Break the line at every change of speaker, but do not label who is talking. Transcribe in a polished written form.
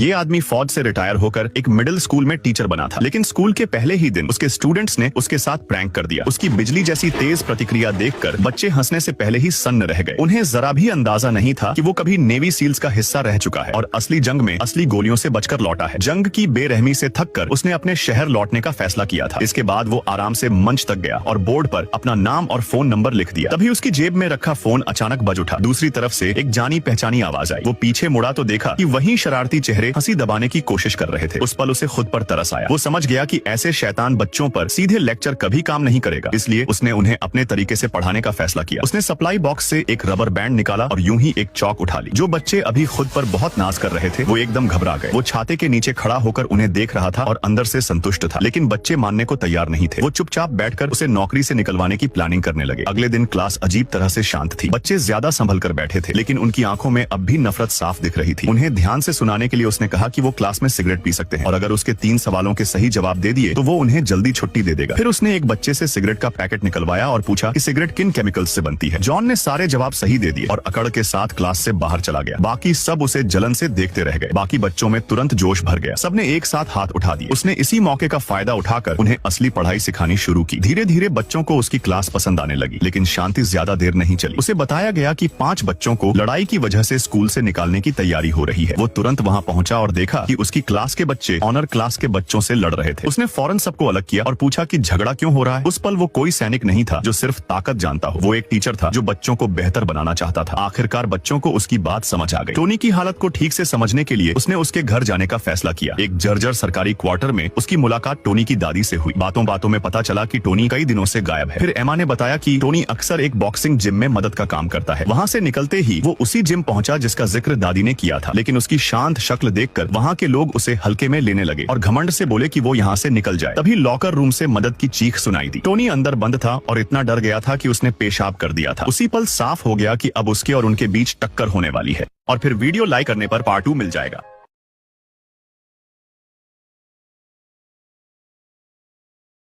ये आदमी फौज से रिटायर होकर एक मिडिल स्कूल में टीचर बना था, लेकिन स्कूल के पहले ही दिन उसके स्टूडेंट्स ने उसके साथ प्रैंक कर दिया। उसकी बिजली जैसी तेज प्रतिक्रिया देखकर बच्चे हंसने से पहले ही सन्न रह गए। उन्हें जरा भी अंदाजा नहीं था कि वो कभी नेवी सील्स का हिस्सा रह चुका है और असली जंग में असली गोलियों से बचकर लौटा है। जंग की बेरहमी से थककर उसने अपने शहर लौटने का फैसला किया था। इसके बाद वो आराम से मंच तक गया और बोर्ड पर अपना नाम और फोन नंबर लिख दिया। तभी उसकी जेब में रखा फोन अचानक बज उठा। दूसरी तरफ से एक जानी पहचानी आवाज आई। वो पीछे मुड़ा तो देखा कि वही शरारती चेहरे हंसी दबाने की कोशिश कर रहे थे। उस पल उसे खुद पर तरस आया। वो समझ गया कि ऐसे शैतान बच्चों पर सीधे लेक्चर कभी काम नहीं करेगा, इसलिए उसने उन्हें अपने तरीके से पढ़ाने का फैसला किया। उसने सप्लाई बॉक्स से एक रबर बैंड निकाला और यूं ही एक चौक उठा ली। जो बच्चे अभी खुद पर बहुत नाज कर रहे थे वो एकदम घबरा गए। वो छाते के नीचे खड़ा होकर उन्हें देख रहा था और अंदर से संतुष्ट था, लेकिन बच्चे मानने को तैयार नहीं थे। वो चुपचाप बैठकर उसे नौकरी से निकलवाने की प्लानिंग करने लगे। अगले दिन क्लास अजीब तरह से शांत थी। बच्चे ज्यादा संभल कर बैठे थे, लेकिन उनकी आंखों में अब भी नफरत साफ दिख रही थी। उन्हें ध्यान से सुनाने के लिए उसने कहा कि वो क्लास में सिगरेट पी सकते हैं और अगर उसके 3 सवालों के सही जवाब दे दिए तो वो उन्हें जल्दी छुट्टी दे देगा। फिर उसने एक बच्चे से सिगरेट का पैकेट निकलवाया और पूछा कि सिगरेट किन केमिकल्स से बनती है। जॉन ने सारे जवाब सही दे दिए और अकड़ के साथ क्लास से बाहर चला गया। बाकी सब उसे जलन से देखते रह गए। बाकी बच्चों में तुरंत जोश भर गया। सबने एक साथ हाथ उठा दिए। उसने इसी मौके का फायदा उठाकर उन्हें असली पढ़ाई सिखानी शुरू की। धीरे धीरे बच्चों को उसकी क्लास पसंद आने लगी, लेकिन शांति ज्यादा देर नहीं चली। उसे बताया गया कि 5 बच्चों को लड़ाई की वजह से स्कूल से निकालने की तैयारी हो रही है। वो तुरंत वहाँ पहुंचा और देखा कि उसकी क्लास के बच्चे ऑनर क्लास के बच्चों से लड़ रहे थे। उसने फौरन सबको अलग किया और पूछा कि झगड़ा क्यों हो रहा है। उस पल वो कोई सैनिक नहीं था जो सिर्फ ताकत जानता हो। वो एक टीचर था जो बच्चों को बेहतर बनाना चाहता था। आखिरकार बच्चों को उसकी बात समझ आ गई। टोनी की हालत को ठीक से समझने के लिए उसने उसके घर जाने का फैसला किया। एक जर्जर सरकारी क्वार्टर में उसकी मुलाकात टोनी की दादी से हुई। बातों बातों में पता चला कि टोनी कई दिनों से गायब है। फिर एमा ने बताया कि टोनी अक्सर एक बॉक्सिंग जिम में मदद का काम करता है। वहाँ से निकलते ही वो उसी जिम पहुंचा जिसका जिक्र दादी ने किया था, लेकिन उसकी शांत शक्ल देखकर वहाँ के लोग उसे हल्के में लेने लगे और घमंड से बोले कि वो यहाँ से निकल जाए। तभी लॉकर रूम से मदद की चीख सुनाई दी। टोनी अंदर बंद था और इतना डर गया था कि उसने पेशाब कर दिया था। उसी पल साफ हो गया कि अब उसके और उनके बीच टक्कर होने वाली है। और फिर वीडियो लाइक करने पर पार्ट 2 मिल जाएगा।